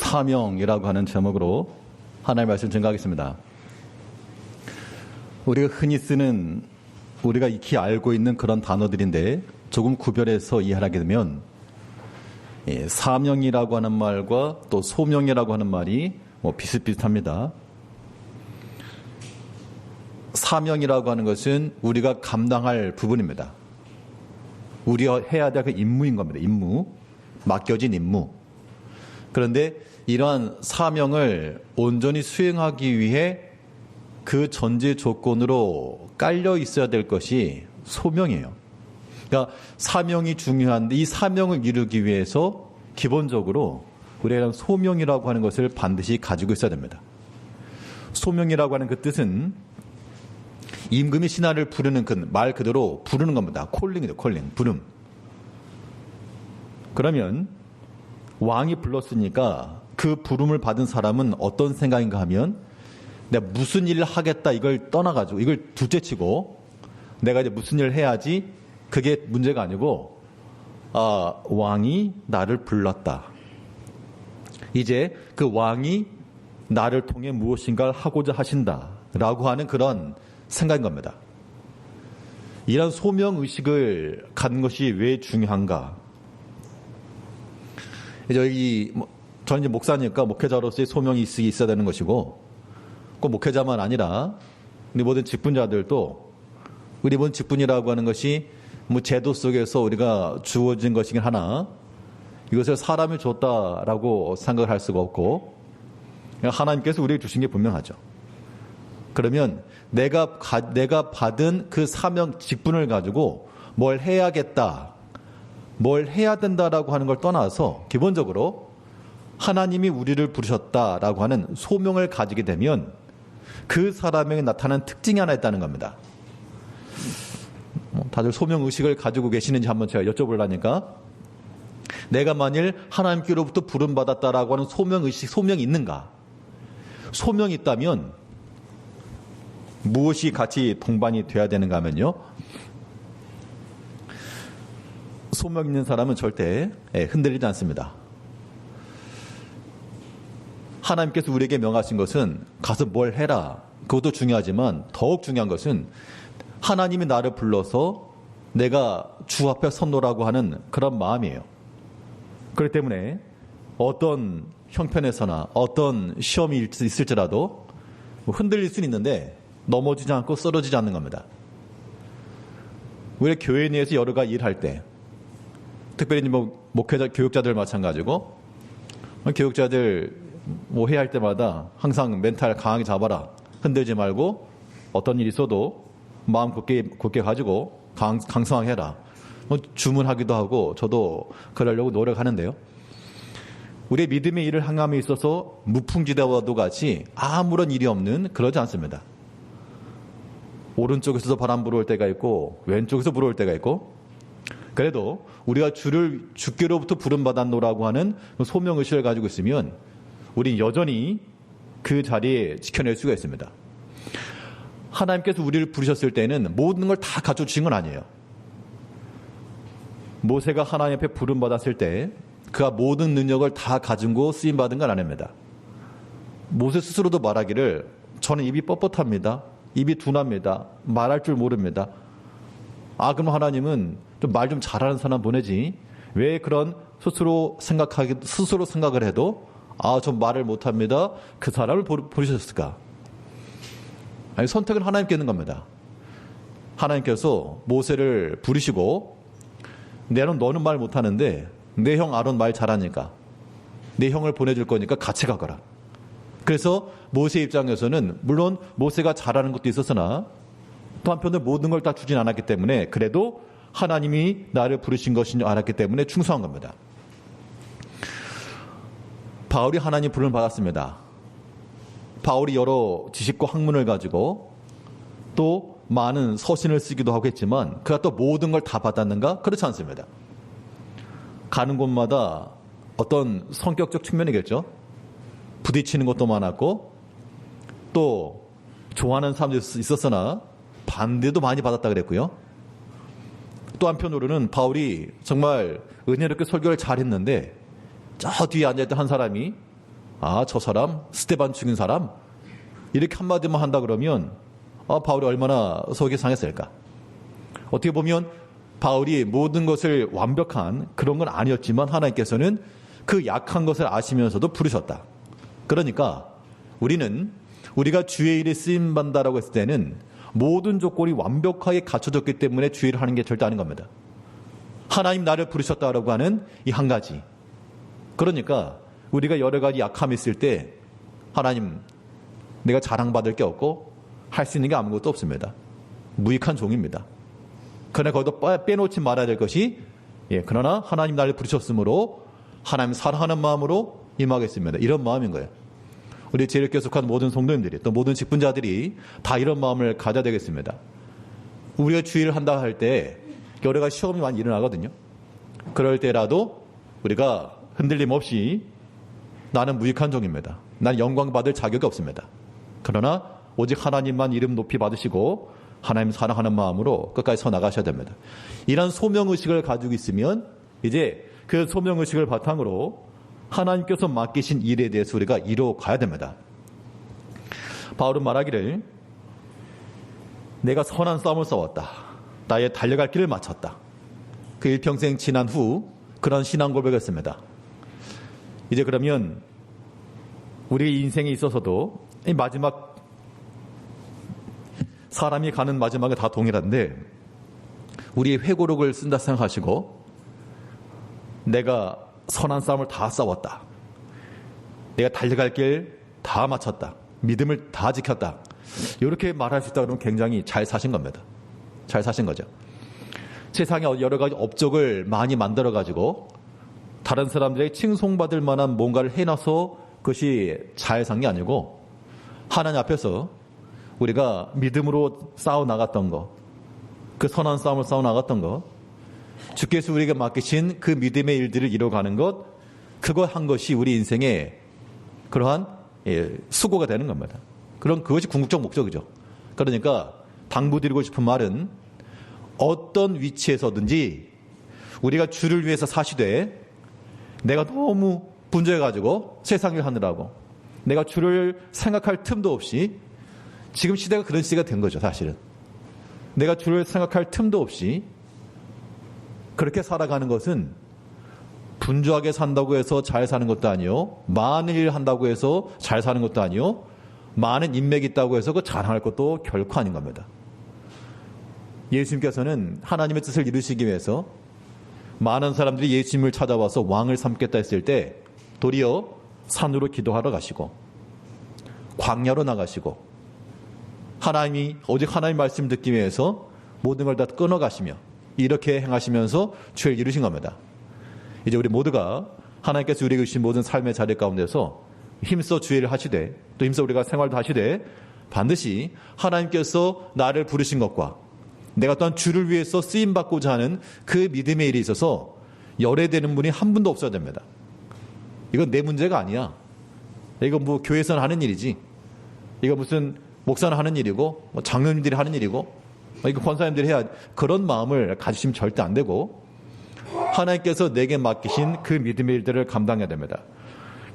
사명이라고 하는 제목으로 하나님의 말씀 증거하겠습니다. 우리가 흔히 쓰는, 우리가 익히 알고 있는 그런 단어들인데 조금 구별해서 이해하게 되면 사명이라고 하는 말과 또 소명이라고 하는 말이 비슷비슷합니다. 사명이라고 하는 것은 우리가 감당할 부분입니다. 우리가 해야 될 그 임무인 겁니다. 임무, 맡겨진 임무. 그런데 이러한 사명을 온전히 수행하기 위해 그 전제 조건으로 깔려 있어야 될 것이 소명이에요. 그러니까 사명이 중요한데 이 사명을 이루기 위해서 기본적으로 우리가 소명이라고 하는 것을 반드시 가지고 있어야 됩니다. 소명이라고 하는 그 뜻은 임금이 신하를 부르는 그 말 그대로 부르는 겁니다. 콜링이죠. 콜링, 부름. 그러면 왕이 불렀으니까 그 부름을 받은 사람은 어떤 생각인가 하면 내가 무슨 일을 하겠다 이걸 떠나가지고 이걸 둘째치고 내가 이제 무슨 일을 해야지 그게 문제가 아니고 왕이 나를 불렀다. 이제 그 왕이 나를 통해 무엇인가를 하고자 하신다라고 하는 그런 생각인 겁니다. 이런 소명의식을 갖는 것이 왜 중요한가? 저는 이제 목사니까 목회자로서의 소명이 있어야 되는 것이고, 꼭 목회자만 아니라 우리 모든 직분자들도 우리 모든 직분이라고 하는 것이 제도 속에서 우리가 주어진 것이긴 하나 이것을 사람이 줬다라고 생각을 할 수가 없고 하나님께서 우리에게 주신 게 분명하죠. 그러면 내가 받은 그 사명 직분을 가지고 뭘 해야겠다, 뭘 해야 된다라고 하는 걸 떠나서 기본적으로 하나님이 우리를 부르셨다라고 하는 소명을 가지게 되면 그 사람에게 나타나는 특징이 하나 있다는 겁니다. 다들 소명의식을 가지고 계시는지 한번 제가 여쭤보려니까, 내가 만일 하나님께로부터 부름받았다라고 하는 소명의식, 소명이 있는가? 소명이 있다면 무엇이 같이 동반이 돼야 되는가 하면요, 소명 있는 사람은 절대 흔들리지 않습니다. 하나님께서 우리에게 명하신 것은 가서 뭘 해라, 그것도 중요하지만 더욱 중요한 것은 하나님이 나를 불러서 내가 주 앞에 선노라고 하는 그런 마음이에요. 그렇기 때문에 어떤 형편에서나 어떤 시험이 있을지라도 흔들릴 수는 있는데 넘어지지 않고 쓰러지지 않는 겁니다. 우리 교회 내에서 여러 가지 일할 때, 특별히 목회자, 교육자들 마찬가지고, 교육자들 해야 할 때마다 항상 멘탈 강하게 잡아라, 흔들지 말고 어떤 일이 있어도 마음 굳게 가지고 강성하게 해라, 주문하기도 하고 저도 그러려고 노력하는데요, 우리의 믿음의 일을 행함에 있어서 무풍지대와도 같이 아무런 일이 없는, 그러지 않습니다. 오른쪽에서도 바람 불어올 때가 있고 왼쪽에서 불어올 때가 있고, 그래도 우리가 주께로부터 부름받았노라고 하는 소명의식을 가지고 있으면 우리 여전히 그 자리에 지켜낼 수가 있습니다. 하나님께서 우리를 부르셨을 때는 모든 걸 다 갖춰주신 건 아니에요. 모세가 하나님 앞에 부름받았을 때 그가 모든 능력을 다 가지고 쓰임받은 건 아닙니다. 모세 스스로도 말하기를 저는 입이 뻣뻣합니다. 입이 둔합니다. 말할 줄 모릅니다. 그럼 하나님은 좀 말 좀 잘하는 사람 보내지 왜 그런 스스로 생각을 해도 저 말을 못합니다, 그 사람을 부르셨을까? 아니, 선택은 하나님께 있는 겁니다. 하나님께서 모세를 부르시고, 너는 말 못하는데 내 형 아론 말 잘하니까 내 형을 보내줄 거니까 같이 가거라. 그래서 모세 입장에서는 물론 모세가 잘하는 것도 있었으나 또 한편으로 모든 걸 다 주진 않았기 때문에 그래도 하나님이 나를 부르신 것인 줄 알았기 때문에 충성한 겁니다. 바울이 하나님 부름을 받았습니다. 바울이 여러 지식과 학문을 가지고 또 많은 서신을 쓰기도 하고 했지만 그가 또 모든 걸 다 받았는가? 그렇지 않습니다. 가는 곳마다 어떤 성격적 측면이겠죠. 부딪히는 것도 많았고 또 좋아하는 사람도 있었으나 반대도 많이 받았다 그랬고요. 또 한편으로는 바울이 정말 은혜롭게 설교를 잘했는데 저 뒤에 앉아있던 한 사람이 아, 저 사람 스데반 죽인 사람 이렇게 한마디만 한다 그러면 바울이 얼마나 속이 상했을까. 어떻게 보면 바울이 모든 것을 완벽한 그런 건 아니었지만 하나님께서는 그 약한 것을 아시면서도 부르셨다. 그러니까 우리가 주의 일에 쓰임받는다라고 했을 때는 모든 조건이 완벽하게 갖춰졌기 때문에 주의 일을 하는 게 절대 아닌 겁니다. 하나님 나를 부르셨다라고 하는 이 한 가지. 그러니까 우리가 여러 가지 약함이 있을 때 하나님 내가 자랑받을 게 없고 할 수 있는 게 아무것도 없습니다. 무익한 종입니다. 그러나 거기도 빼놓지 말아야 될 것이 그러나 하나님 나를 부르셨으므로 하나님 사랑하는 마음으로 임하겠습니다. 이런 마음인 거예요. 우리 제일교회 속한 모든 성도님들이 또 모든 직분자들이 다 이런 마음을 가져야 되겠습니다. 우리가 주의를 한다 할 때 여러 가지 시험이 많이 일어나거든요. 그럴 때라도 우리가 흔들림 없이 나는 무익한 종입니다. 나는 영광 받을 자격이 없습니다. 그러나 오직 하나님만 이름 높이 받으시고 하나님 사랑하는 마음으로 끝까지 서 나가셔야 됩니다. 이런 소명의식을 가지고 있으면 이제 그 소명의식을 바탕으로 하나님께서 맡기신 일에 대해서 우리가 이뤄가야 됩니다. 바울은 말하기를 내가 선한 싸움을 싸웠다. 나의 달려갈 길을 마쳤다. 그 일평생 지난 후 그런 신앙 고백을 했습니다. 이제 그러면 우리 인생에 있어서도 이 마지막 사람이 가는 마지막은 다 동일한데 우리의 회고록을 쓴다 생각하시고 내가 선한 싸움을 다 싸웠다. 내가 달려갈 길 다 마쳤다. 믿음을 다 지켰다. 이렇게 말할 수 있다 그러면 굉장히 잘 사신 겁니다. 잘 사신 거죠. 세상에 여러 가지 업적을 많이 만들어가지고 다른 사람들에게 칭송받을 만한 뭔가를 해놔서 그것이 잘 산 게 아니고 하나님 앞에서 우리가 믿음으로 싸워나갔던 거, 그 선한 싸움을 싸워나갔던 거, 주께서 우리에게 맡기신 그 믿음의 일들을 이뤄가는 것, 그거 한 것이 우리 인생의 그러한 수고가 되는 겁니다. 그럼 그것이 궁극적 목적이죠. 그러니까 당부드리고 싶은 말은 어떤 위치에서든지 우리가 주를 위해서 사시되 내가 너무 분주해가지고 세상을 하느라고 내가 주를 생각할 틈도 없이 지금 시대가 그런 시대가 된 거죠. 사실은 내가 주를 생각할 틈도 없이 그렇게 살아가는 것은 분주하게 산다고 해서 잘 사는 것도 아니요, 많은 일을 한다고 해서 잘 사는 것도 아니요, 많은 인맥이 있다고 해서 그 자랑할 것도 결코 아닌 겁니다. 예수님께서는 하나님의 뜻을 이루시기 위해서 많은 사람들이 예수님을 찾아와서 왕을 삼겠다 했을 때 도리어 산으로 기도하러 가시고 광야로 나가시고 오직 하나님 말씀 듣기 위해서 모든 걸 다 끊어가시며 이렇게 행하시면서 주를 이루신 겁니다. 이제 우리 모두가 하나님께서 우리에게 주신 모든 삶의 자리 가운데서 힘써 주의를 하시되 또 힘써 우리가 생활도 하시되 반드시 하나님께서 나를 부르신 것과 내가 또한 주를 위해서 쓰임받고자 하는 그 믿음의 일에 있어서 열애되는 분이 한 분도 없어야 됩니다. 이건 내 문제가 아니야. 이거 뭐 교회에서는 하는 일이지. 이거 무슨 목사는 하는 일이고 장로님들이 하는 일이고 이거 권사님들이 해야 그런 마음을 가지시면 절대 안 되고 하나님께서 내게 맡기신 그 믿음의 일들을 감당해야 됩니다.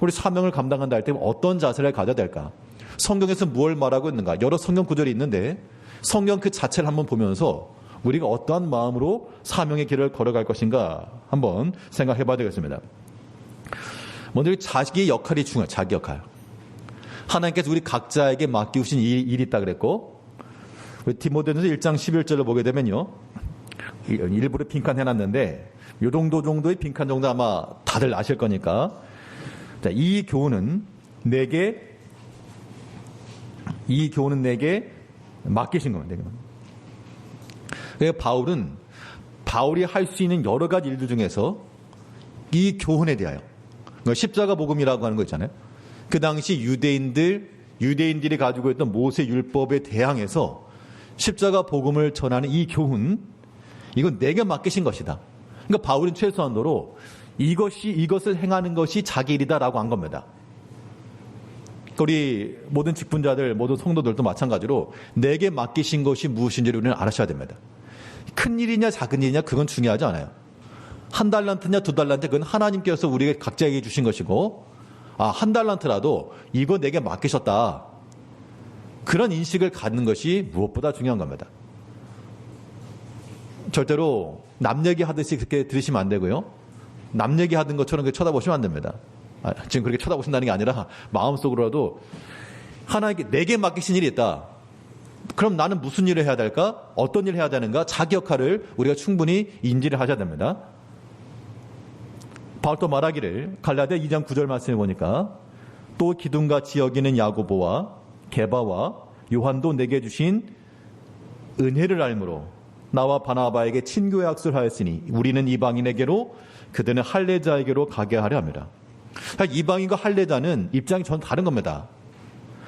우리 사명을 감당한다 할 때 어떤 자세를 가져야 될까? 성경에서 무엇을 말하고 있는가? 여러 성경 구절이 있는데 성경 그 자체를 한번 보면서 우리가 어떠한 마음으로 사명의 길을 걸어갈 것인가 한번 생각해 봐야 되겠습니다. 먼저 자기의 역할이 중요해요. 자기 역할. 하나님께서 우리 각자에게 맡기신 일이 있다 그랬고 디모데전서 1장 11절을 보게 되면요. 일부러 빈칸 해놨는데 요 정도의 빈칸 정도 아마 다들 아실 거니까 자, 이 교훈은 내게 맡기신 겁니다. 바울이 할 수 있는 여러 가지 일들 중에서 이 교훈에 대하여 십자가 복음이라고 하는 거 있잖아요. 그 당시 유대인들이 가지고 있던 모세 율법에 대항해서 십자가 복음을 전하는 이 교훈, 이건 내게 맡기신 것이다. 그러니까 바울은 최소한도로 이것을 행하는 것이 자기 일이다라고 한 겁니다. 우리 모든 직분자들, 모든 성도들도 마찬가지로 내게 맡기신 것이 무엇인지를 우리는 알아셔야 됩니다. 큰 일이냐 작은 일이냐 그건 중요하지 않아요. 1달란트냐 2달란트 그건 하나님께서 우리에게 각자에게 주신 것이고 한 달란트라도 이거 내게 맡기셨다. 그런 인식을 갖는 것이 무엇보다 중요한 겁니다. 절대로 남 얘기하듯이 그렇게 들으시면 안 되고요. 남 얘기하던 것처럼 그렇게 쳐다보시면 안 됩니다. 지금 그렇게 쳐다보신다는 게 아니라 마음속으로라도 하나님께 내게 맡기신 일이 있다. 그럼 나는 무슨 일을 해야 될까? 어떤 일을 해야 되는가? 자기 역할을 우리가 충분히 인지를 하셔야 됩니다. 바울 또 말하기를 갈라디아 2장 9절 말씀해 보니까 또 기둥같이 여기는 야고보와 게바와 요한도 내게 주신 은혜를 알므로 나와 바나바에게 친교의 악수를 하였으니 우리는 이방인에게로 그들은 할례자에게로 가게 하려 합니다. 이방인과 할례자는 입장이 전 다른 겁니다.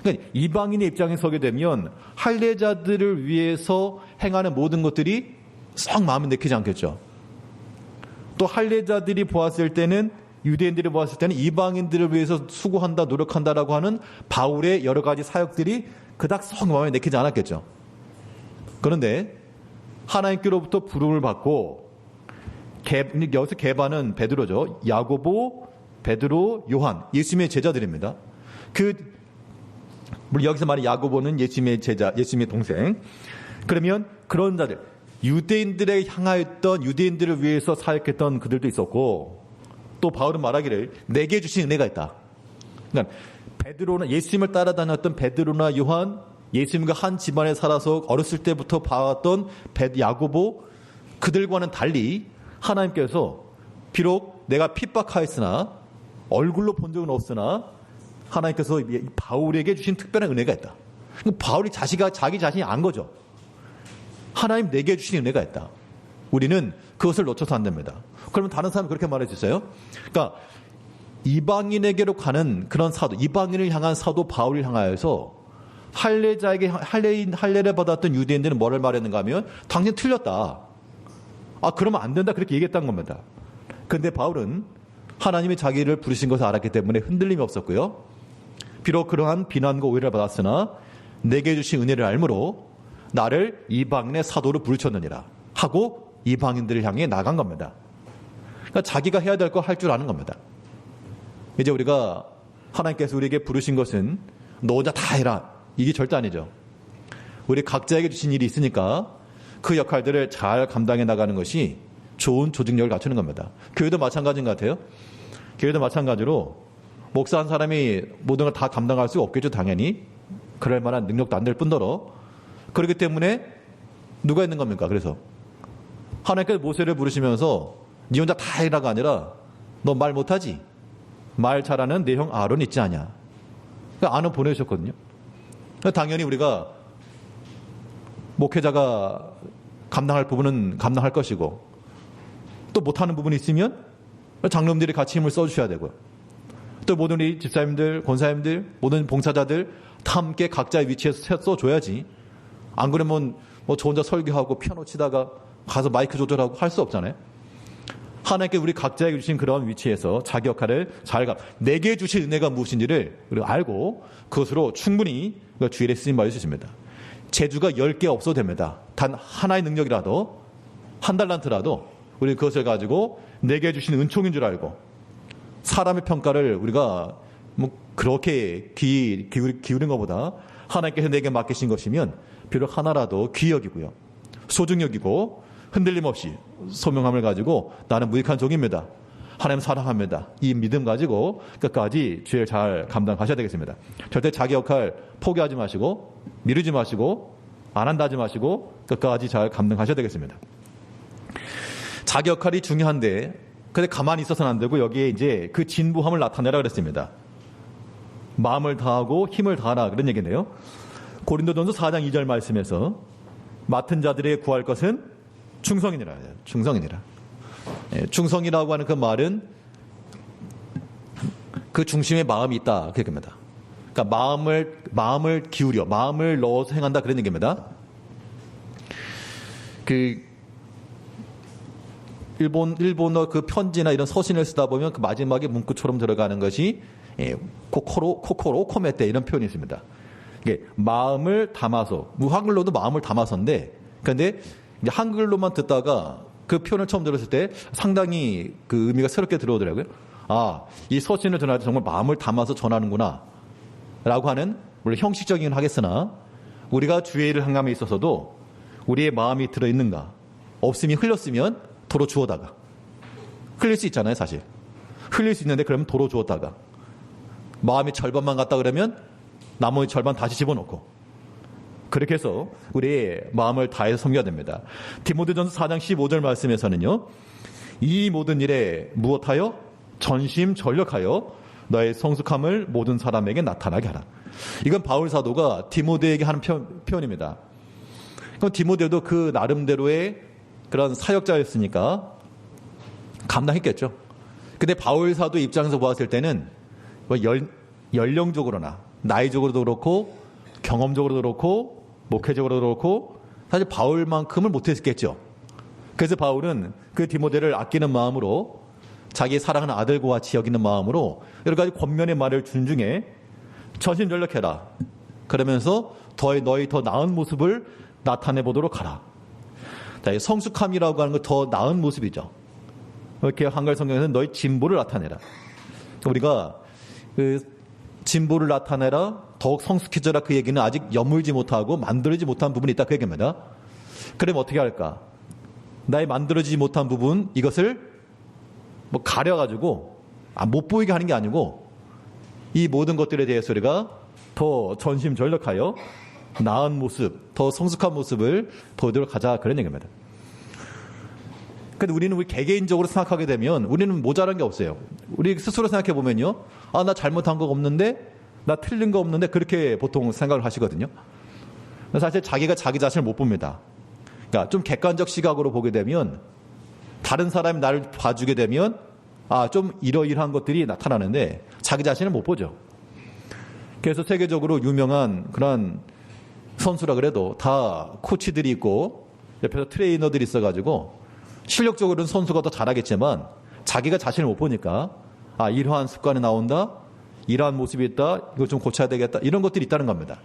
그러니까 이방인의 입장에 서게 되면 할례자들을 위해서 행하는 모든 것들이 썩 마음에 내키지 않겠죠. 또 할례자들이 보았을 때는 유대인들이 보았을 때는 이방인들을 위해서 수고한다 노력한다라고 하는 바울의 여러 가지 사역들이 그닥 썩 마음에 내키지 않았겠죠. 그런데 하나님께로부터 부름을 받고 여기서 게바는 베드로죠. 야고보, 베드로, 요한 예수님의 제자들입니다. 물론 여기서 말하는 야고보는 예수님의 제자, 예수님의 동생. 그러면 그런 자들 유대인들에 향하였던 유대인들을 위해서 사역했던 그들도 있었고 또 바울은 말하기를 내게 주신 은혜가 있다. 그러니까 베드로나 예수님을 따라다녔던 베드로나 요한 예수님과 한 집안에 살아서 어렸을 때부터 봐왔던 야고보 그들과는 달리 하나님께서 비록 내가 핍박하였으나 얼굴로 본 적은 없으나 하나님께서 바울에게 주신 특별한 은혜가 있다. 바울이 자기 자신이 안 거죠. 하나님 내게 주신 은혜가 있다. 우리는 그것을 놓쳐서 안 됩니다. 그러면 다른 사람이 그렇게 말해 주세요. 그러니까 이방인에게로 가는 그런 사도, 이방인을 향한 사도 바울을 향하여서 할례자에게 할례를 받았던 유대인들은 뭐를 말했는가 하면 당신 틀렸다. 그러면 안 된다. 그렇게 얘기했다는 겁니다. 그런데 바울은 하나님이 자기를 부르신 것을 알았기 때문에 흔들림이 없었고요. 비록 그러한 비난과 오해를 받았으나 내게 주신 은혜를 알므로 나를 이방인의 사도로 부르셨느니라 하고 이방인들을 향해 나간 겁니다. 그러니까 자기가 해야 될 거 할 줄 아는 겁니다. 이제 우리가 하나님께서 우리에게 부르신 것은 너 혼자 다 해라. 이게 절대 아니죠. 우리 각자에게 주신 일이 있으니까 그 역할들을 잘 감당해 나가는 것이 좋은 조직력을 갖추는 겁니다. 교회도 마찬가지인 것 같아요. 교회도 마찬가지로 목사 한 사람이 모든 걸 다 감당할 수 없겠죠. 당연히. 그럴 만한 능력도 안 될 뿐더러 그렇기 때문에 누가 있는 겁니까? 그래서 하나님께서 모세를 부르시면서 네 혼자 다 해라가 아니라 너 말 못하지? 말 잘하는 내 형 아론 있지 않냐? 그러니까 아론 보내주셨거든요. 당연히 우리가 목회자가 감당할 부분은 감당할 것이고 또 못하는 부분이 있으면 장로님들이 같이 힘을 써주셔야 되고요. 또 모든 우리 집사님들, 권사님들, 모든 봉사자들 다 함께 각자의 위치에서 써줘야지. 안 그러면 저 혼자 설교하고 피아노 치다가 가서 마이크 조절하고 할 수 없잖아요. 하나님께 우리 각자에게 주신 그런 위치에서 자기 역할을 내게 주신 은혜가 무엇인지를 우리가 알고 그것으로 충분히 주일에 쓰임 받을 수 있습니다. 재주가 10개 없어도 됩니다. 단 하나의 능력이라도 한 달란트라도 우리 그것을 가지고 내게 주신 은총인 줄 알고 사람의 평가를 우리가 그렇게 기울인 것보다 하나님께서 내게 맡기신 것이면 비록 하나라도 귀히 여기고요. 소중히 여기고 흔들림 없이 소명함을 가지고 나는 무익한 종입니다. 하나님 사랑합니다. 이 믿음 가지고 끝까지 주일 잘 감당하셔야 되겠습니다. 절대 자기 역할 포기하지 마시고 미루지 마시고 안 한다 하지 마시고 끝까지 잘 감당하셔야 되겠습니다. 자기 역할이 중요한데 근데 가만히 있어서는 안 되고 여기에 이제 그 진부함을 나타내라 그랬습니다. 마음을 다하고 힘을 다하라 그런 얘기인데요. 고린도전서 4장 2절 말씀에서 맡은 자들에게 구할 것은 충성이니라. 충성이니라. 충성이라고 하는 그 말은 그 중심에 마음이 있다. 그 얘기입니다. 그러니까 마음을 기울여, 마음을 넣어서 행한다. 그런 얘기입니다. 일본어 그 편지나 이런 서신을 쓰다 보면 그 마지막에 문구처럼 들어가는 것이 코코로 코메테 이런 표현이 있습니다. 이게 마음을 담아서, 한글로도 마음을 담아서인데, 그런데 한글로만 듣다가 그 표현을 처음 들었을 때 상당히 그 의미가 새롭게 들어오더라고요. 아, 이 서신을 전할 때 정말 마음을 담아서 전하는구나 라고 하는 물론 형식적이긴 하겠으나 우리가 주의 일을 행함에 있어서도 우리의 마음이 들어있는가, 없음이 흘렸으면 도로 주워다가 흘릴 수 있잖아요. 사실 흘릴 수 있는데 그러면 도로 주웠다가 마음이 절반만 갔다 그러면 나머지 절반 다시 집어넣고 그렇게 해서 우리의 마음을 다해서 섬겨야 됩니다. 디모데전서 4장 15절 말씀에서는요, 이 모든 일에 무엇하여 전심전력하여 너의 성숙함을 모든 사람에게 나타나게 하라. 이건 바울 사도가 디모데에게 하는 표현입니다. 그럼 디모데도 그 나름대로의 그런 사역자였으니까 감당했겠죠. 근데 바울 사도 입장에서 보았을 때는 연령적으로나 나이적으로도 그렇고 경험적으로도 그렇고 목회적으로도 그렇고 사실 바울만큼은 못했겠죠. 그래서 바울은 그 디모데를 아끼는 마음으로 자기 사랑하는 아들과 같이 여기는 마음으로 여러 가지 권면의 말을 준 중에 전심전력해라. 그러면서 너희 더 나은 모습을 나타내 보도록 하라. 자, 성숙함이라고 하는 건 더 나은 모습이죠. 이렇게 한글 성경에서는 너희 진보를 나타내라. 우리가 그 진보를 나타내라, 더욱 성숙해져라 그 얘기는 아직 여물지 못하고 만들어지지 못한 부분이 있다 그 얘기입니다. 그럼 어떻게 할까? 나의 만들어지지 못한 부분 이것을 뭐 가려가지고 못 보이게 하는 게 아니고 이 모든 것들에 대해서 우리가 더 전심전력하여 나은 모습, 더 성숙한 모습을 보도록 하자 그런 얘기입니다. 근데 우리는 우리 개개인적으로 생각하게 되면 우리는 모자란 게 없어요. 우리 스스로 생각해 보면요, 아, 나 잘못한 거 없는데, 나 틀린 거 없는데 그렇게 보통 생각을 하시거든요. 사실 자기가 자기 자신을 못 봅니다. 그러니까 좀 객관적 시각으로 보게 되면 다른 사람이 나를 봐주게 되면 아, 좀 이러이러한 것들이 나타나는데 자기 자신을 못 보죠. 그래서 세계적으로 유명한 그런 선수라 그래도 다 코치들이 있고 옆에서 트레이너들이 있어가지고 실력적으로는 선수가 더 잘하겠지만 자기가 자신을 못 보니까 아, 이러한 습관이 나온다, 이러한 모습이 있다, 이거 좀 고쳐야 되겠다, 이런 것들이 있다는 겁니다.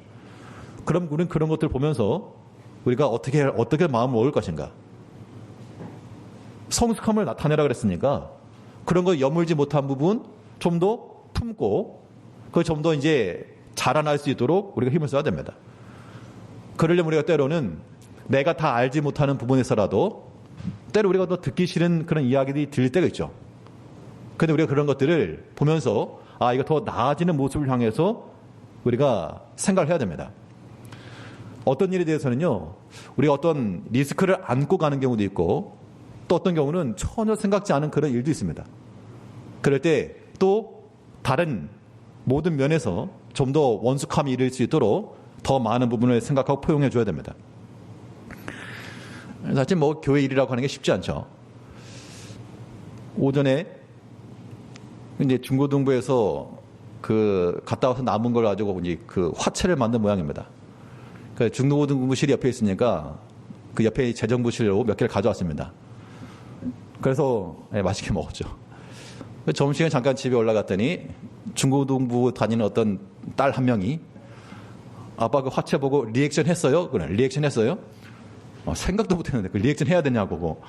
그럼 우리는 그런 것들을 보면서 우리가 어떻게 마음을 먹을 것인가? 성숙함을 나타내라 그랬으니까 그런 거 여물지 못한 부분 좀 더 품고 그걸 좀 더 이제 자라날 수 있도록 우리가 힘을 써야 됩니다. 그러려면 우리가 때로는 내가 다 알지 못하는 부분에서라도 때로 우리가 더 듣기 싫은 그런 이야기들이 들릴 때가 있죠. 그런데 우리가 그런 것들을 보면서 아, 이거 더 나아지는 모습을 향해서 우리가 생각을 해야 됩니다. 어떤 일에 대해서는요, 우리가 어떤 리스크를 안고 가는 경우도 있고 또 어떤 경우는 전혀 생각지 않은 그런 일도 있습니다. 그럴 때 또 다른 모든 면에서 좀 더 원숙함이 이룰 수 있도록 더 많은 부분을 생각하고 포용해 줘야 됩니다. 사실 뭐 교회 일이라고 하는 게 쉽지 않죠. 오전에 이제 중고등부에서 그 갔다 와서 남은 걸 가지고 이제 그 화채를 만든 모양입니다. 그 중고등부실이 옆에 있으니까 그 옆에 재정부실로 몇 개를 가져왔습니다. 그래서 맛있게 먹었죠. 점심시간에 잠깐 집에 올라갔더니 중고등부 다니는 어떤 딸 한 명이 아빠 그 화채 보고 리액션 했어요? 그래, 리액션 했어요? 생각도 못 했는데 그 리액션 해야 되냐고.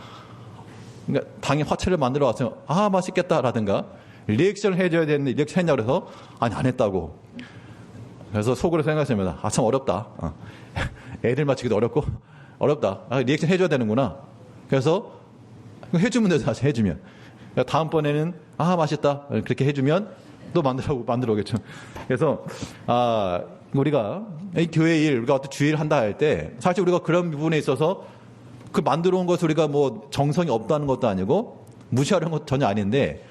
그러니까 당연히 화채를 만들어 왔으면 아, 맛있겠다 라든가 리액션을 해줘야 되는데 리액션 했냐고 그래서 아니, 안 했다고. 그래서 속으로 생각했습니다. 아, 참 어렵다. 애들 맞추기도 어렵다. 아, 리액션 해줘야 되는구나. 그래서 해주면 되죠. 사실 해주면. 다음번에는 아, 맛있다. 그렇게 해주면 또 만들어 오겠죠. 그래서 우리가 이 교회 일, 우리가 어떤 주일 한다 할 때 사실 우리가 그런 부분에 있어서 그 만들어 온 것을 우리가 뭐 정성이 없다는 것도 아니고 무시하려는 것도 전혀 아닌데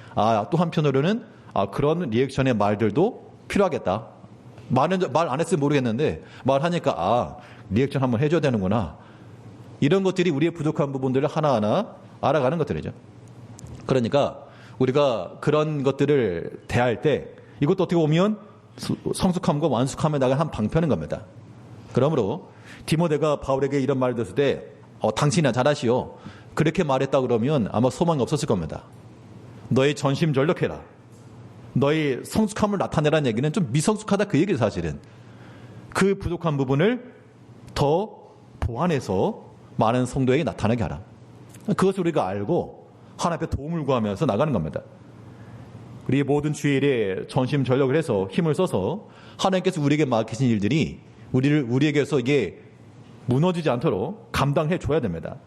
또 한편으로는 그런 리액션의 말들도 필요하겠다. 말 안 했으면 모르겠는데 말하니까 리액션 한번 해줘야 되는구나. 이런 것들이 우리의 부족한 부분들을 하나하나 알아가는 것들이죠. 그러니까 우리가 그런 것들을 대할 때 이것도 어떻게 보면 성숙함과 완숙함에 나간 한 방편인 겁니다. 그러므로 디모데가 바울에게 이런 말을 들었을 때 당신이나 잘하시오. 그렇게 말했다 그러면 아마 소망이 없었을 겁니다. 너희 전심전력해라. 너희 성숙함을 나타내라는 얘기는 좀 미성숙하다 그 얘기죠. 사실은 그 부족한 부분을 더 보완해서 많은 성도에게 나타나게 하라. 그것을 우리가 알고 하나님 앞에 도움을 구하면서 나가는 겁니다. 우리의 모든 주일에 전심전력을 해서 힘을 써서 하나님께서 우리에게 맡기신 일들이 우리에게서 이게 무너지지 않도록 감당해 줘야 됩니다.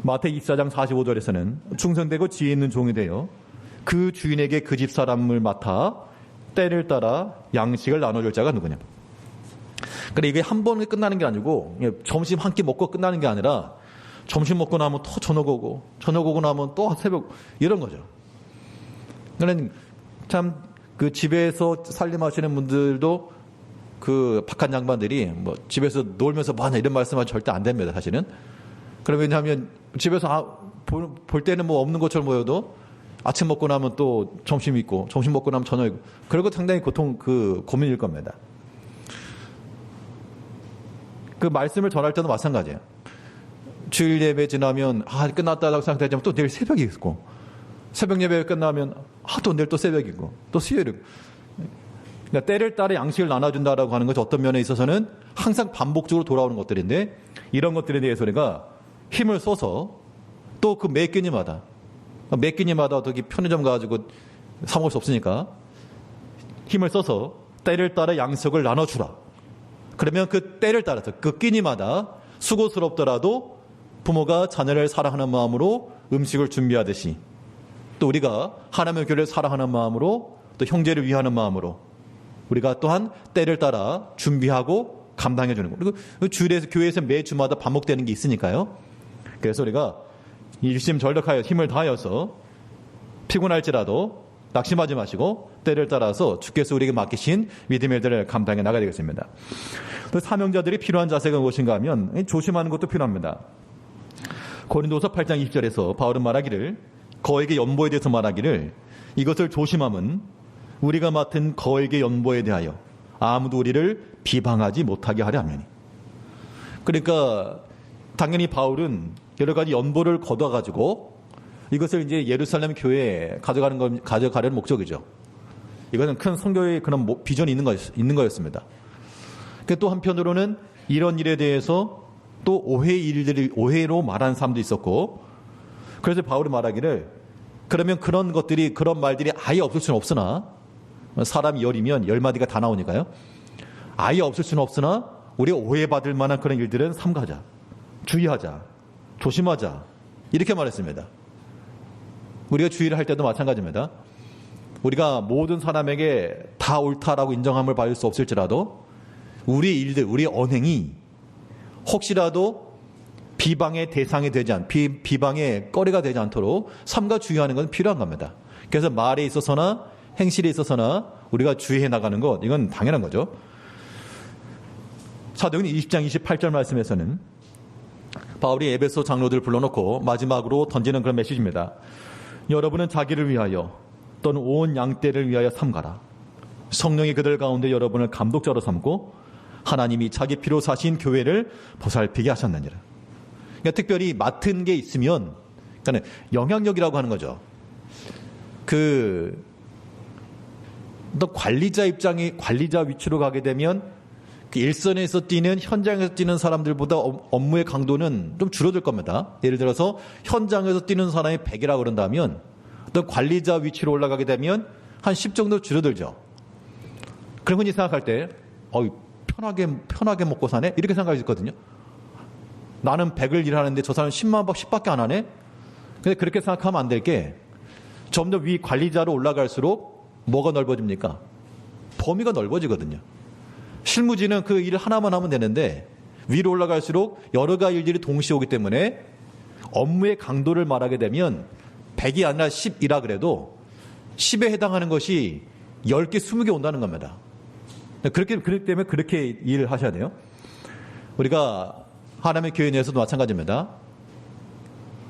마태복음 24장 45절에서는 충성되고 지혜 있는 종이 되어 그 주인에게 그 집 사람을 맡아 때를 따라 양식을 나눠줄 자가 누구냐. 그래, 이게 한 번에 끝나는 게 아니고 점심 한 끼 먹고 끝나는 게 아니라 점심 먹고 나면 또 저녁 오고 나면 또 새벽 이런 거죠. 그러니까 참 그 집에서 살림하시는 분들도 그 박한 양반들이 뭐 집에서 놀면서 뭐하냐 이런 말씀은 절대 안 됩니다. 사실은. 그러면 왜냐하면 집에서 볼 때는 뭐 없는 것처럼 보여도 아침 먹고 나면 또 점심 있고 점심 먹고 나면 저녁 있고 그리고 상당히 고민일 겁니다. 그 말씀을 전할 때도 마찬가지예요. 주일 예배 지나면 끝났다라고 생각되지만 또 내일 새벽이 있고 새벽 예배 끝나면 또 내일 또 새벽이고 또 수요일이고 그러니까 때를 따라 양식을 나눠준다라고 하는 것이 어떤 면에 있어서는 항상 반복적으로 돌아오는 것들인데 이런 것들에 대해서 우리가 힘을 써서 또 그 매 끼니마다 어떻게 편의점 가가지고 사 먹을 수 없으니까 힘을 써서 때를 따라 양식을 나눠주라. 그러면 그 때를 따라서 그 끼니마다 수고스럽더라도 부모가 자녀를 사랑하는 마음으로 음식을 준비하듯이 또 우리가 하나님의 교회를 사랑하는 마음으로 또 형제를 위하는 마음으로 우리가 또한 때를 따라 준비하고 감당해 주는 거. 그리고 주일에서 교회에서 매주마다 반복되는 게 있으니까요. 그래서 우리가 일심전력하여 힘을 다하여서 피곤할지라도 낙심하지 마시고 때를 따라서 주께서 우리에게 맡기신 믿음의 일들을 감당해 나가야 되겠습니다. 또 사명자들이 필요한 자세가 무엇인가 하면 조심하는 것도 필요합니다. 고린도서 8장 20절에서 바울은 말하기를 거액의 연보에 대해서 말하기를 이것을 조심함은 우리가 맡은 거액의 연보에 대하여 아무도 우리를 비방하지 못하게 하려 함이니. 그러니까 당연히 바울은 여러 가지 연보를 거둬가지고 이것을 이제 예루살렘 교회에 가져가려는 목적이죠. 이거는 큰 선교의 그런 비전이 있는 거였습니다. 또 한편으로는 이런 일에 대해서 또 오해로 말하는 사람도 있었고, 그래서 바울이 말하기를 그러면 그런 말들이 아예 없을 수는 없으나 사람이 열이면 10마디가 다 나오니까요. 아예 없을 수는 없으나 우리가 오해받을 만한 그런 일들은 삼가자, 주의하자, 조심하자 이렇게 말했습니다. 우리가 주의를 할 때도 마찬가지입니다. 우리가 모든 사람에게 다 옳다라고 인정함을 받을 수 없을지라도 우리의 일들, 우리의 언행이 혹시라도 비방의 대상이 비방의 거리가 되지 않도록 삼가 주의하는 건 필요한 겁니다. 그래서 말에 있어서나 행실에 있어서나 우리가 주의해 나가는 것, 이건 당연한 거죠. 사도행전 20장 28절 말씀에서는 바울이 에베소 장로들을 불러놓고 마지막으로 던지는 그런 메시지입니다. 여러분은 자기를 위하여 또는 온 양떼를 위하여 삼가라. 성령이 그들 가운데 여러분을 감독자로 삼고 하나님이 자기 피로 사신 교회를 보살피게 하셨느니라. 그러니까 특별히 맡은 게 있으면, 그러니까 영향력이라고 하는 거죠. 또 관리자 위치로 가게 되면 그 일선에서 뛰는, 현장에서 뛰는 사람들보다 업무의 강도는 좀 줄어들 겁니다. 예를 들어서 현장에서 뛰는 사람이 100이라고 그런다면 어떤 관리자 위치로 올라가게 되면 한 10 정도 줄어들죠. 그런 분이 생각할 때 편하게 먹고 사네? 이렇게 생각할 수 있거든요. 나는 100을 일하는데 저 사람은 10밖에 안 하네? 근데 그렇게 생각하면 안 될 게 점점 위 관리자로 올라갈수록 뭐가 넓어집니까? 범위가 넓어지거든요. 실무진은 그 일 하나만 하면 되는데 위로 올라갈수록 여러 가지 일들이 동시에 오기 때문에 업무의 강도를 말하게 되면 100이 아니라 10이라 그래도 10에 해당하는 것이 10개, 20개 온다는 겁니다. 그렇기 때문에 그렇게 일을 하셔야 돼요. 우리가 하나님의 교회 내에서도 마찬가지입니다.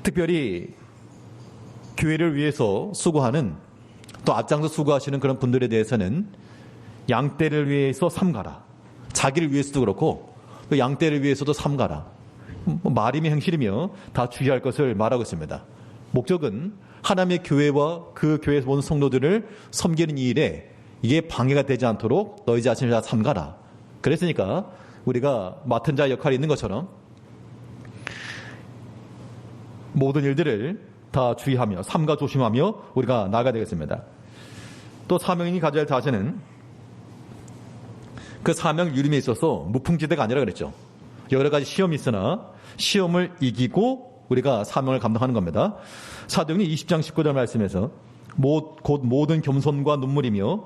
특별히 교회를 위해서 수고하는, 또 앞장서 수고하시는 그런 분들에 대해서는 양떼를 위해서 삼가라. 자기를 위해서도 그렇고 또 양떼를 위해서도 삼가라. 말이며 행실이며 다 주의할 것을 말하고 있습니다. 목적은 하나님의 교회와 그 교회에서 모든 성도들을 섬기는 이 일에 이게 방해가 되지 않도록 너희 자신을 다 삼가라. 그랬으니까 우리가 맡은 자 역할이 있는 것처럼 모든 일들을 다 주의하며 삼가 조심하며 우리가 나아가야 되겠습니다. 또 사명인이 가져야 할 자세는 그 사명 유림에 있어서 무풍지대가 아니라 그랬죠. 여러 가지 시험이 있으나 시험을 이기고 우리가 사명을 감당하는 겁니다. 사도행전 20장 19절 말씀에서 곧 모든 겸손과 눈물이며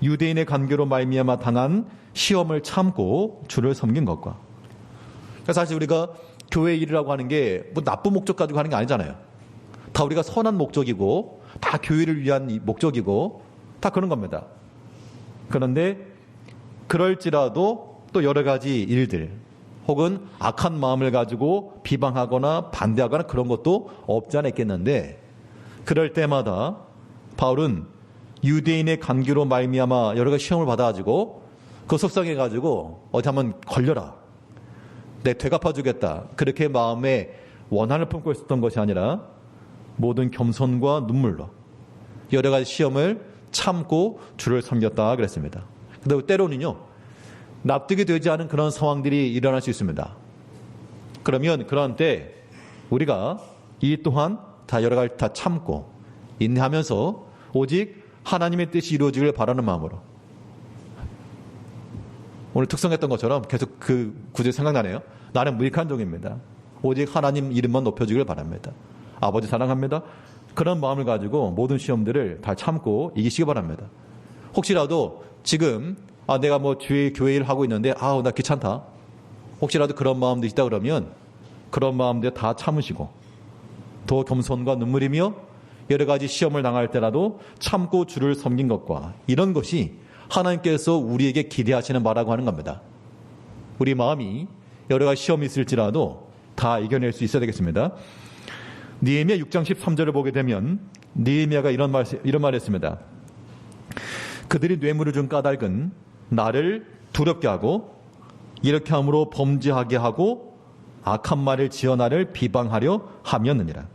유대인의 간교로 말미암아 당한 시험을 참고 주를 섬긴 것과. 그러니까 사실 우리가 교회 일이라고 하는 게 뭐 나쁜 목적 가지고 하는 게 아니잖아요. 다 우리가 선한 목적이고 다 교회를 위한 목적이고 다 그런 겁니다. 그런데 그럴지라도 또 여러 가지 일들 혹은 악한 마음을 가지고 비방하거나 반대하거나 그런 것도 없지 않아 있겠는데, 그럴 때마다 바울은 유대인의 간교로 말미암아 여러 가지 시험을 받아가지고 그 속상해가지고 어디 한번 걸려라, 내 되갚아주겠다, 그렇게 마음에 원한을 품고 있었던 것이 아니라 모든 겸손과 눈물로 여러 가지 시험을 참고 주를 섬겼다 그랬습니다. 근데 때로는요, 납득이 되지 않은 그런 상황들이 일어날 수 있습니다. 그러면 그런 때 우리가 이 또한 다 여러 가지 다 참고 인내하면서 오직 하나님의 뜻이 이루어지길 바라는 마음으로, 오늘 특성했던 것처럼 계속 그 구절 생각나네요. 나는 무익한 종입니다. 오직 하나님 이름만 높여주길 바랍니다. 아버지 사랑합니다. 그런 마음을 가지고 모든 시험들을 다 참고 이기시기 바랍니다. 혹시라도 지금 내가 뭐 주의 교회 일 하고 있는데 나 귀찮다, 혹시라도 그런 마음도 있다 그러면 그런 마음들 다 참으시고 더 겸손과 눈물이며 여러 가지 시험을 당할 때라도 참고 주를 섬긴 것과, 이런 것이 하나님께서 우리에게 기대하시는 바라고 하는 겁니다. 우리 마음이 여러 가지 시험이 있을지라도 다 이겨낼 수 있어야 되겠습니다. 느헤미야 6장 13절을 보게 되면 느헤미야가 이런 말 했습니다. 그들이 뇌물을 준 까닭은 나를 두렵게 하고 이렇게 함으로 범죄하게 하고 악한 말을 지어 나를 비방하려 함이었느니라.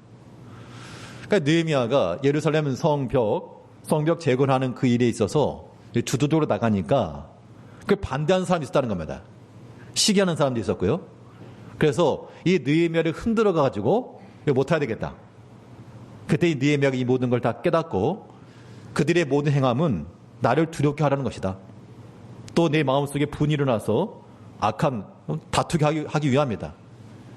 그러니까 느헤미야가 예루살렘 성벽 재건하는 그 일에 있어서 주도적으로 나가니까 그 반대하는 사람이 있었다는 겁니다. 시기하는 사람도 있었고요. 그래서 이 느헤미야를 흔들어 가지고 못해야 되겠다. 그때 이 느헤미야가 이 모든 걸 다 깨닫고 그들의 모든 행함은 나를 두렵게 하라는 것이다. 또 내 마음속에 분이 일어나서 악한 다투게 하기 위함이다.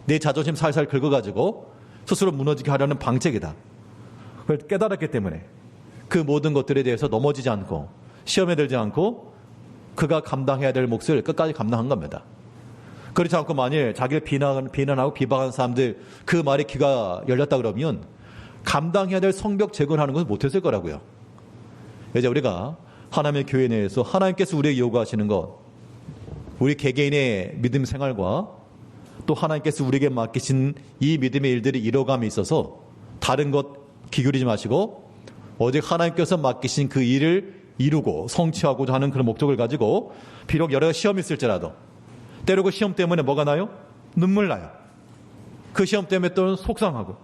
내 자존심 살살 긁어가지고 스스로 무너지게 하려는 방책이다. 그걸 깨달았기 때문에 그 모든 것들에 대해서 넘어지지 않고 시험에 들지 않고 그가 감당해야 될 몫을 끝까지 감당한 겁니다. 그렇지 않고 만일 자기를 비난하고 비방하는 사람들 그 말에 귀가 열렸다 그러면 감당해야 될 성벽 재건하는 것을 못했을 거라고요. 이제 우리가 하나님의 교회 내에서 하나님께서 우리에게 요구하시는 것, 우리 개개인의 믿음 생활과 또 하나님께서 우리에게 맡기신 이 믿음의 일들이 이뤄감에 있어서 다른 것 기울이지 마시고 오직 하나님께서 맡기신 그 일을 이루고 성취하고자 하는 그런 목적을 가지고, 비록 여러 시험이 있을지라도 때로 그 시험 때문에 뭐가 나요? 눈물 나요. 그 시험 때문에 또 속상하고,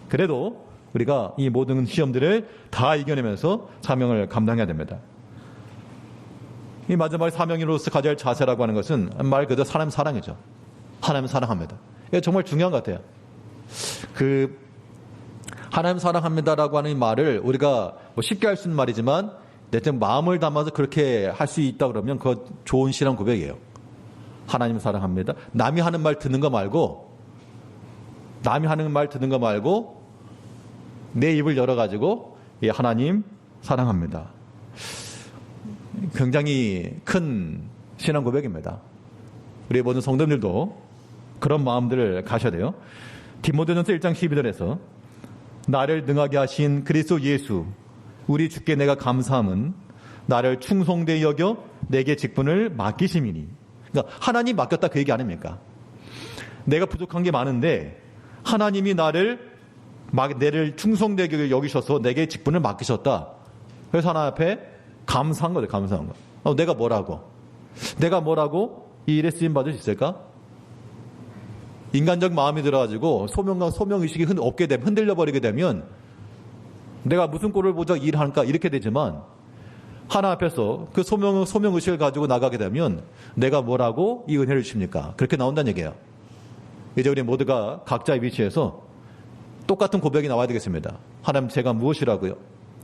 그래도 우리가 이 모든 시험들을 다 이겨내면서 사명을 감당해야 됩니다. 이 마지막에 사명인으로서 가져야 할 자세라고 하는 것은 말 그대로 사람 사랑이죠. 하나님 사랑합니다. 이게 정말 중요한 것 같아요. 하나님 사랑합니다라고 하는 말을 우리가 쉽게 할 수 있는 말이지만 내 마음을 담아서 그렇게 할 수 있다 그러면 그거 좋은 신앙 고백이에요. 하나님 사랑합니다. 남이 하는 말 듣는 거 말고 내 입을 열어가지고 하나님 사랑합니다. 굉장히 큰 신앙 고백입니다. 우리 모든 성도님들도 그런 마음들을 가셔야 돼요. 디모데전서 1장 12절에서 나를 능하게 하신 그리스도 예수 우리 주께 내가 감사함은 나를 충성되이 여겨 내게 직분을 맡기심이니. 그러니까 하나님 맡겼다 그 얘기 아닙니까? 내가 부족한 게 많은데 하나님이 나를 충성되게 여기셔서 내게 직분을 맡기셨다. 그래서 하나님 앞에 감사한 거죠. 감사한 거. 내가 뭐라고 이 일에 쓰임 받을 수 있을까? 인간적 마음이 들어가지고 소명의식이 없게 되면, 흔들려 버리게 되면 내가 무슨 꼴을 보자 일할까 이렇게 되지만, 하나님 앞에서 그 소명의식을 가지고 나가게 되면 내가 뭐라고 이 은혜를 주십니까? 그렇게 나온다는 얘기예요. 이제 우리 모두가 각자의 위치에서 똑같은 고백이 나와야 되겠습니다. 하나님, 제가 무엇이라고요?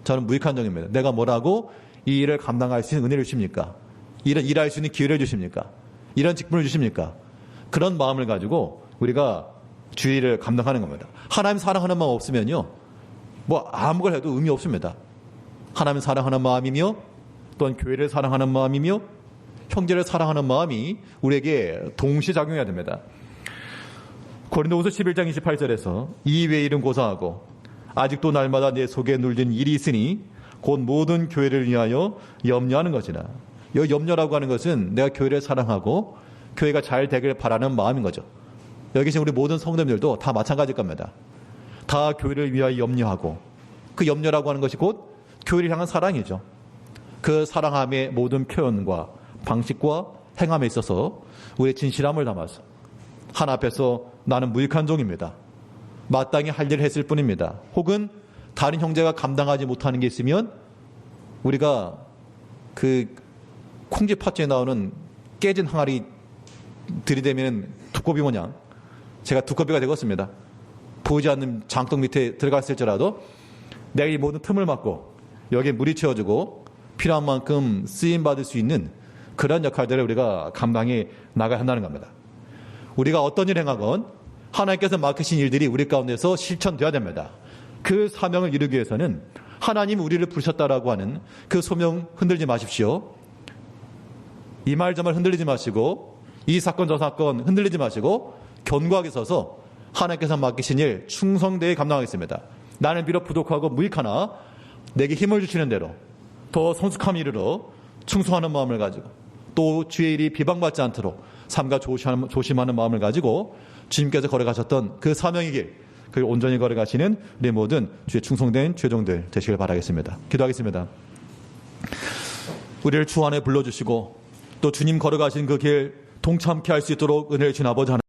저는 무익한 종입니다. 내가 뭐라고 이 일을 감당할 수 있는 은혜를 주십니까? 이런 일할 수 있는 기회를 주십니까? 이런 직분을 주십니까? 그런 마음을 가지고 우리가 주의 일을 감당하는 겁니다. 하나님 사랑하는 마음 없으면요, 뭐 아무 걸 해도 의미 없습니다. 하나님 사랑하는 마음이며 또한 교회를 사랑하는 마음이며 형제를 사랑하는 마음이 우리에게 동시에 작용해야 됩니다. 고린도후서 11장 28절에서 이 외의 일은 고사하고 아직도 날마다 내 속에 눌린 일이 있으니 곧 모든 교회를 위하여 염려하는 것이라. 이 염려라고 하는 것은 내가 교회를 사랑하고 교회가 잘 되길 바라는 마음인 거죠. 여기 계신 우리 모든 성도님들도 다 마찬가지일 겁니다. 다 교회를 위하여 염려하고, 그 염려라고 하는 것이 곧 교회를 향한 사랑이죠. 그 사랑함의 모든 표현과 방식과 행함에 있어서 우리의 진실함을 담아서 하나 앞에서 나는 무익한 종입니다. 마땅히 할 일을 했을 뿐입니다. 혹은 다른 형제가 감당하지 못하는 게 있으면 우리가 그 콩쥐 팥쥐에 나오는 깨진 항아리 들이대면 두꺼비 모양 제가 두꺼비가 되겠습니다. 보이지 않는 장독 밑에 들어갔을지라도 내가 이 모든 틈을 막고 여기에 물이 채워주고 필요한 만큼 쓰임받을 수 있는 그런 역할들을 우리가 감당해 나가야 한다는 겁니다. 우리가 어떤 일을 행하건 하나님께서 맡기신 일들이 우리 가운데서 실천되어야 됩니다. 그 사명을 이루기 위해서는 하나님 우리를 부르셨다라고 하는 그 소명 흔들지 마십시오. 이 말 저 말 흔들리지 마시고 이 사건 저 사건 흔들리지 마시고 견고하게 서서 하나님께서 맡기신 일 충성되게 감당하겠습니다. 나는 비록 부족하고 무익하나 내게 힘을 주시는 대로 더 성숙함 이르러 충성하는 마음을 가지고 또 주의 일이 비방받지 않도록 삼가 조심하는 마음을 가지고 주님께서 걸어가셨던 그 사명의 길, 그걸 온전히 걸어가시는 우리 모든 주의 충성된 죄종들 되시길 바라겠습니다. 기도하겠습니다. 우리를 주 안에 불러주시고 또 주님 걸어가신 그 길 동참케 할 수 있도록 은혜를 주신 아버지 하나님,